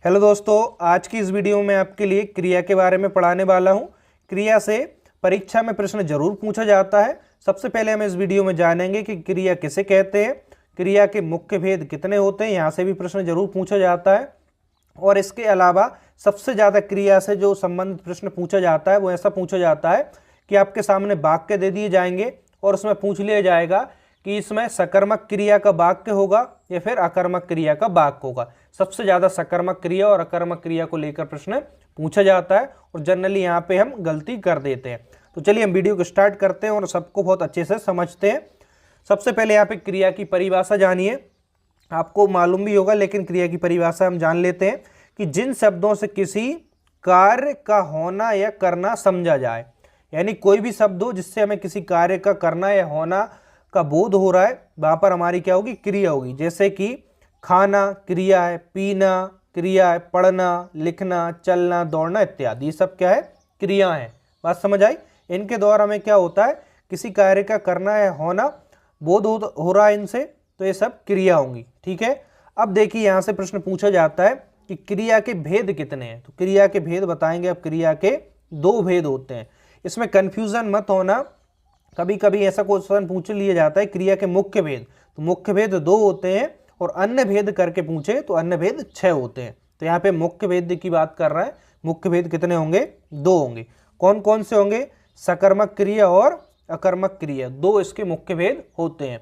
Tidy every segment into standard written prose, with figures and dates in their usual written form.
Hello दोस्तों, आज की इस वीडियो में आपके लिए क्रिया के बारे में पढ़ाने वाला हूं। क्रिया से परीक्षा में प्रश्न जरूर पूछा जाता है। सबसे पहले हम इस वीडियो में जानेंगे कि क्रिया किसे कहते हैं, क्रिया के मुख्य भेद कितने होते हैं, यहाँ से भी प्रश्न जरूर पूछा जाता है। और इसके अलावा सबसे ज़्यादा क्रिया से जो संबंधित प्रश्न पूछा जाता है वो ऐसा पूछा जाता है कि आपके सामने वाक्य दे दिए जाएंगे और उसमें पूछ लिया जाएगा कि इसमें सकर्मक क्रिया का वाक्य होगा या फिर अकर्मक क्रिया का वाक्य होगा। सबसे ज़्यादा सकर्मक क्रिया और अकर्मक क्रिया को लेकर प्रश्न पूछा जाता है और जनरली यहाँ पे हम गलती कर देते हैं। तो चलिए हम वीडियो को स्टार्ट करते हैं और सबको बहुत अच्छे से समझते हैं। सबसे पहले यहाँ पे क्रिया की परिभाषा जानिए। आपको मालूम भी होगा लेकिन क्रिया की परिभाषा हम जान लेते हैं कि जिन शब्दों से किसी कार्य का होना या करना समझा जाए, यानी कोई भी शब्द हो जिससे हमें किसी कार्य का करना या होना का बोध हो रहा है, वहां पर हमारी क्या होगी, क्रिया होगी। जैसे कि खाना क्रिया है, पीना क्रिया है, पढ़ना, लिखना, चलना, दौड़ना इत्यादि, ये सब क्या है, क्रिया है। बात समझ आई। इनके द्वारा हमें क्या होता है, किसी कार्य का करना या होना बोध हो रहा है इनसे, तो ये सब क्रिया होंगी। ठीक है। अब देखिए यहाँ से प्रश्न पूछा जाता है कि क्रिया के भेद कितने हैं। तो क्रिया के भेद बताएंगे। अब क्रिया के दो भेद होते हैं, इसमें कंफ्यूजन मत होना। कभी कभी ऐसा क्वेश्चन पूछ लिया जाता है क्रिया के मुख्य भेद, तो मुख्य भेद 2 होते हैं और अन्य भेद करके पूछे तो अन्य भेद 6 होते हैं। तो यहाँ पे मुख्य भेद की बात कर रहा है। मुख्य भेद कितने होंगे, 2 होंगे। कौन कौन से होंगे, सकर्मक क्रिया और अकर्मक क्रिया, 2 इसके मुख्य भेद होते हैं।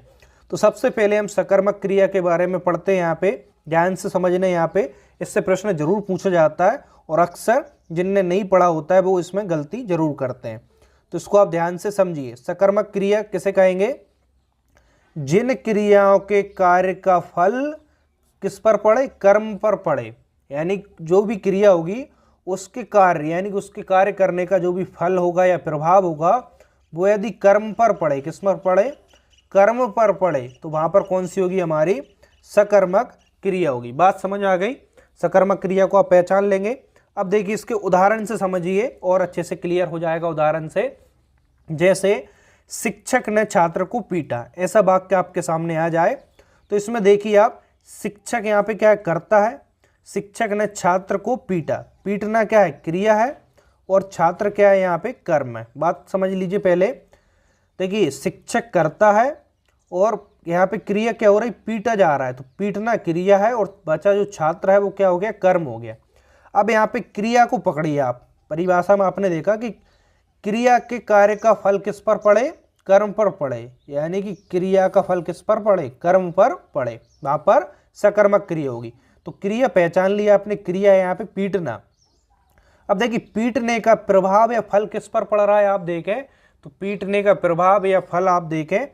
तो सबसे पहले हम सकर्मक क्रिया के बारे में पढ़ते हैं। यहाँ पे ध्यान से समझने, यहाँ पे इससे प्रश्न जरूर पूछा जाता है और अक्सर जिनने नहीं पढ़ा होता है वो इसमें गलती जरूर करते हैं। तो इसको आप ध्यान से समझिए। सकर्मक क्रिया किसे कहेंगे, जिन क्रियाओं के कार्य का फल किस पर पड़े, कर्म पर पड़े। यानी जो भी क्रिया होगी उसके कार्य, यानी उसके कार्य करने का जो भी फल होगा या प्रभाव होगा वो यदि कर्म पर पड़े, किस पर पड़े, कर्म पर पड़े, तो वहां पर कौन सी होगी, हमारी सकर्मक क्रिया होगी। बात समझ आ गई। सकर्मक क्रिया को आप पहचान लेंगे। अब देखिए इसके उदाहरण से समझिए और अच्छे से क्लियर हो जाएगा उदाहरण से। जैसे शिक्षक ने छात्र को पीटा, ऐसा वाक्य आपके सामने आ जाए तो इसमें देखिए आप, शिक्षक यहाँ पे क्या करता है, शिक्षक ने छात्र को पीटा। पीटना क्या है, क्रिया है, और छात्र क्या है, यहाँ पे कर्म है। बात समझ लीजिए पहले। देखिए शिक्षक करता है और यहाँ पे क्रिया क्या हो रही, पीटा जा रहा है, तो पीटना क्रिया है और बचा जो छात्र है वो क्या हो गया, कर्म हो गया। अब यहाँ पे क्रिया को पकड़िए आप। परिभाषा में आपने देखा कि क्रिया के कार्य का फल किस पर पड़े, कर्म पर पड़े, यानी कि क्रिया का फल किस पर पड़े, कर्म पर पड़े, वहां पर सकर्मक क्रिया होगी। तो क्रिया पहचान लिया आपने, क्रिया है यहाँ पे पीटना। अब देखिए पीटने का प्रभाव या फल किस पर पड़ रहा है, आप देखें तो पीटने का प्रभाव या फल आप देखें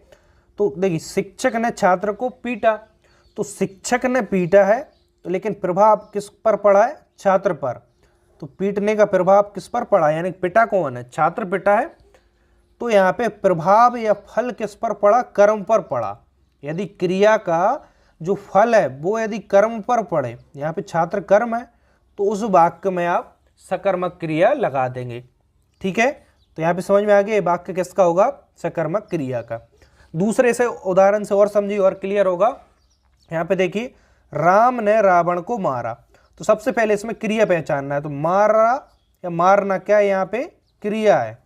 तो देखिए शिक्षक ने छात्र को पीटा, तो शिक्षक ने पीटा है तो लेकिन प्रभाव किस पर पड़ा है, छात्र पर। तो पीटने का प्रभाव किस पर पड़ा, यानी पिटा कौन है, छात्र पिटा है। तो यहाँ पे प्रभाव या फल किस पर पड़ा, कर्म पर पड़ा। यदि क्रिया का जो फल है वो यदि कर्म पर पड़े, यहाँ पे छात्र कर्म है, तो उस वाक्य में आप सकर्मक क्रिया लगा देंगे। ठीक है। तो यहाँ पे समझ में आ गया वाक्य किसका होगा, सकर्मक क्रिया का। दूसरे से उदाहरण से और समझिए और क्लियर होगा। यहाँ पे देखिए, राम ने रावण को मारा। तो सबसे पहले इसमें क्रिया पहचानना है। तो मारा या मारना क्या है, यहाँ पे क्रिया है।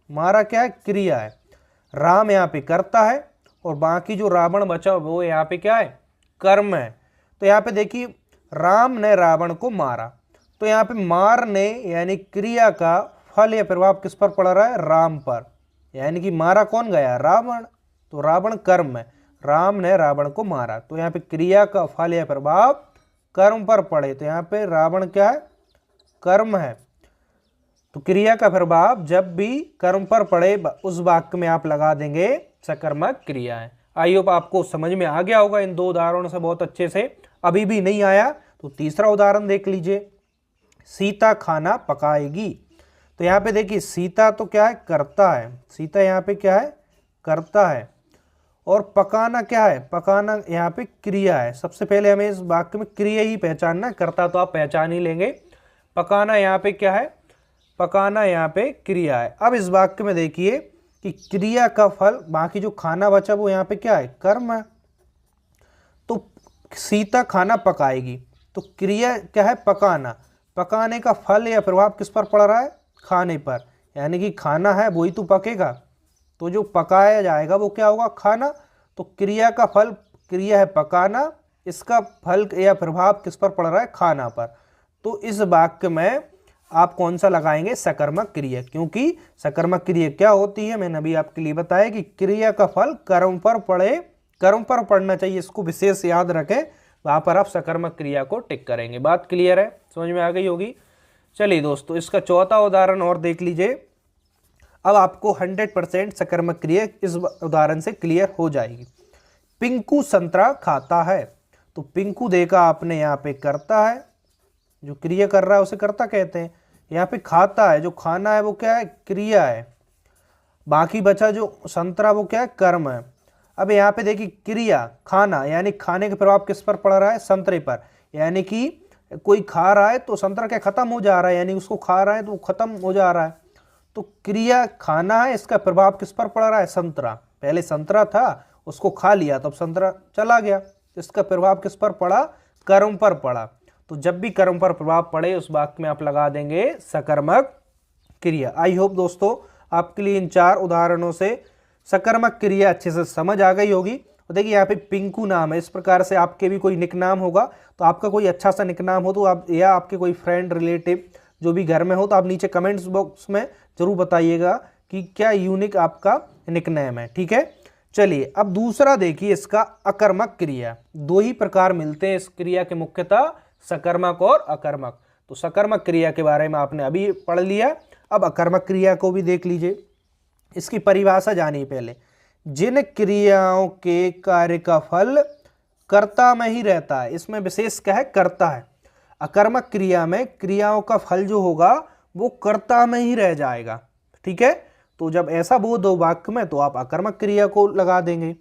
मारा क्या है, क्रिया है। राम यहाँ पे करता है और बाकी जो रावण बचा वो यहाँ पे क्या है, कर्म है। तो यहाँ पे देखिए राम ने रावण को मारा, तो यहाँ पे मारने यानी क्रिया का फल या प्रभाव किस पर पड़ रहा है, राम पर। यानी कि मारा कौन गया, रावण, तो रावण कर्म है। राम ने रावण को मारा, तो यहाँ पे क्रिया का फल या प्रभाव कर्म पर पड़े, तो यहाँ पे रावण क्या है, कर्म है। तो क्रिया का प्रभाव जब भी कर्म पर पड़े उस वाक्य में आप लगा देंगे सकर्मक क्रिया है। आई होप आपको समझ में आ गया होगा इन 2 उदाहरणों से बहुत अच्छे से। अभी भी नहीं आया तो तीसरा उदाहरण देख लीजिए। सीता खाना पकाएगी। तो यहाँ पे देखिए सीता तो क्या है, करता है। सीता यहाँ पे क्या है, करता है। और पकाना क्या है, पकाना यहाँ पे क्रिया है। सबसे पहले हमें इस वाक्य में क्रिया ही पहचानना है, करता तो आप पहचान ही लेंगे। पकाना यहाँ पे क्या है, पकाना यहाँ पे क्रिया है। अब इस वाक्य में देखिए कि क्रिया का फल, बाकी जो खाना बचा वो यहाँ पे क्या है, कर्म है। तो सीता खाना पकाएगी, तो क्रिया क्या है, पकाना। पकाने का फल या प्रभाव किस पर पड़ रहा है, खाने पर, यानी कि खाना है वही तो पकेगा, तो जो पकाया जाएगा वो क्या होगा, खाना। तो क्रिया का फल, क्रिया है पकाना, इसका फल या प्रभाव किस पर पड़ रहा है, खाना पर। तो इस वाक्य में आप कौन सा लगाएंगे, सकर्मक क्रिया, क्योंकि सकर्मक क्रिया क्या होती है, मैंने अभी आपके लिए बताया कि क्रिया का फल कर्म पर पड़े, कर्म पर पड़ना चाहिए, इसको विशेष याद रखें, वहां पर आप सकर्मक क्रिया को टिक करेंगे। बात क्लियर है, समझ में आ गई होगी। चलिए दोस्तों, इसका चौथा उदाहरण और देख लीजिए। अब आपको 100% सकर्मक क्रिया इस उदाहरण से क्लियर हो जाएगी। पिंकू संतरा खाता है, तो पिंकू देखा आपने यहाँ पे करता है, जो क्रिया कर रहा है उसे कर्ता कहते हैं। यहाँ पे खाता है, जो खाना है वो क्या है, क्रिया है। बाकी बचा जो संतरा वो क्या है, कर्म है। अब यहाँ पे देखिए क्रिया खाना, यानी खाने का प्रभाव किस पर पड़ रहा है, संतरे पर, यानी कि कोई खा रहा है तो संतरा क्या खत्म हो जा रहा है, यानी उसको खा रहा है तो वो खत्म हो जा रहा है। तो क्रिया खाना है, इसका प्रभाव किस पर पड़ रहा है, संतरा। पहले संतरा था, उसको खा लिया तो अब संतरा चला गया, इसका प्रभाव किस पर पड़ा, कर्म पर पड़ा। तो जब भी कर्म पर प्रभाव पड़े उस वाक्य में आप लगा देंगे सकर्मक क्रिया। आई होप दोस्तों आपके लिए इन 4 उदाहरणों से सकर्मक क्रिया अच्छे से समझ आ गई होगी। और देखिए यहाँ पे पिंकू नाम है, इस प्रकार से आपके भी कोई निक नाम होगा, तो आपका कोई अच्छा सा निक नाम हो तो आप, या आपके कोई फ्रेंड रिलेटिव जो भी घर में हो, तो आप नीचे कमेंट्स बॉक्स में जरूर बताइएगा कि क्या यूनिक आपका निक नेम है, ठीक है। चलिए अब दूसरा देखिए, इसका अकर्मक क्रिया। 2 ही प्रकार मिलते हैं इस क्रिया के मुख्यतः, सकर्मक और अकर्मक। तो सकर्मक क्रिया के बारे में आपने अभी पढ़ लिया, अब अकर्मक क्रिया को भी देख लीजिए। इसकी परिभाषा जानिए पहले। जिन क्रियाओं के कार्य का फल कर्ता में ही रहता है, इसमें विशेष क्या है, कर्ता है। अकर्मक क्रिया में क्रियाओं का फल जो होगा वो कर्ता में ही रह जाएगा, ठीक है। तो जब ऐसा बोध हो वाक्य में तो आप अकर्मक क्रिया को लगा देंगे,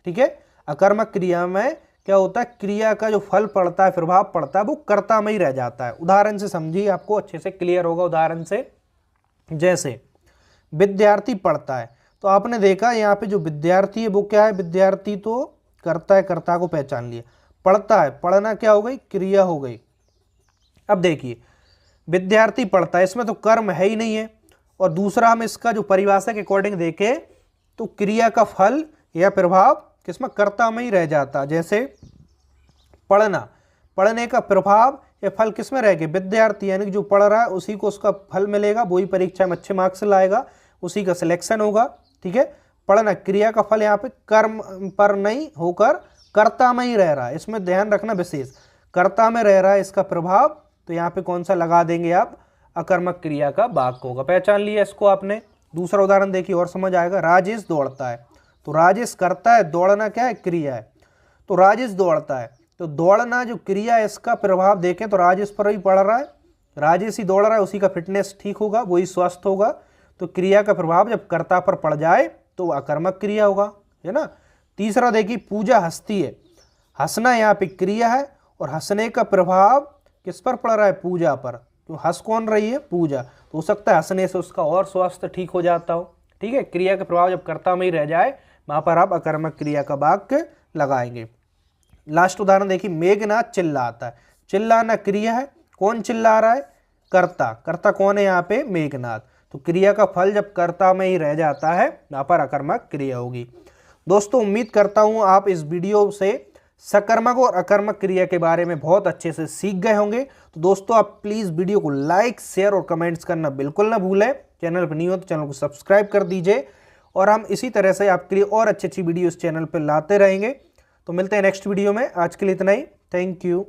ठीक है। अकर्मक क्रिया में क्या होता है, क्रिया का जो फल पड़ता है, प्रभाव पड़ता है, वो कर्ता में ही रह जाता है। उदाहरण से समझिए, आपको अच्छे से क्लियर होगा उदाहरण से। जैसे विद्यार्थी पढ़ता है, तो आपने देखा यहाँ पे जो विद्यार्थी है वो क्या है, विद्यार्थी तो कर्ता है, कर्ता को पहचान लिया। पढ़ता है, पढ़ना क्या हो गई, क्रिया हो गई। अब देखिए विद्यार्थी पढ़ता है, इसमें तो कर्म है ही नहीं है। और दूसरा हम इसका जो परिभाषा के अकॉर्डिंग देखें तो क्रिया का फल या प्रभाव किसमें, कर्ता में ही रह जाता। जैसे पढ़ना, पढ़ने का प्रभाव या फल किसमें रहेगा, विद्यार्थी, यानी कि जो पढ़ रहा है उसी को उसका फल मिलेगा, वही परीक्षा में अच्छे मार्क्स लाएगा, उसी का सिलेक्शन होगा, ठीक है। पढ़ना क्रिया का फल यहाँ पे कर्म पर नहीं होकर कर्ता में ही रह रहा है, इसमें ध्यान रखना विशेष, कर्ता में रह रहा है इसका प्रभाव। तो यहाँ पे कौन सा लगा देंगे आप, अकर्मक क्रिया का वाक्य होगा। पहचान लिया इसको आपने। दूसरा उदाहरण देखिए और समझ आएगा। राजेश दौड़ता है, तो राजेश करता है, दौड़ना क्या है, क्रिया है। तो राजेश दौड़ता है, तो दौड़ना जो क्रिया है इसका प्रभाव देखें तो राजेश पर ही पड़ रहा है, राजेश ही दौड़ रहा है, उसी का फिटनेस ठीक होगा, वही स्वस्थ होगा। तो क्रिया का प्रभाव जब कर्ता पर पड़ जाए तो अकर्मक क्रिया होगा, है ना। तीसरा देखिए, पूजा हंसती है, हंसना यहाँ पे क्रिया है और हंसने का प्रभाव किस पर पड़ रहा है, पूजा पर। तो हंस कौन रही है, पूजा। तो हो सकता है हंसने से उसका और स्वास्थ्य ठीक हो जाता हो, ठीक है। क्रिया का प्रभाव जब कर्ता में ही रह जाए वहां पर आप अकर्मक क्रिया का वाक्य लगाएंगे। लास्ट उदाहरण देखिए, मेघनाथ चिल्लाता है, चिल्लाना क्रिया है, कौन चिल्ला रहा है, कर्ता। कर्ता कौन है यहाँ पे, मेघनाथ। तो क्रिया का फल जब कर्ता में ही रह जाता है वहां पर अकर्मक क्रिया होगी। दोस्तों उम्मीद करता हूं आप इस वीडियो से सकर्मक और अकर्मक क्रिया के बारे में बहुत अच्छे से सीख गए होंगे। तो दोस्तों आप प्लीज़ वीडियो को लाइक, शेयर और कमेंट्स करना बिल्कुल ना भूलें। चैनल पर नहीं हो तो चैनल को सब्सक्राइब कर दीजिए, और हम इसी तरह से आपके लिए और अच्छी अच्छी वीडियो इस चैनल पर लाते रहेंगे। तो मिलते हैं नेक्स्ट वीडियो में, आज के लिए इतना ही। Thank you.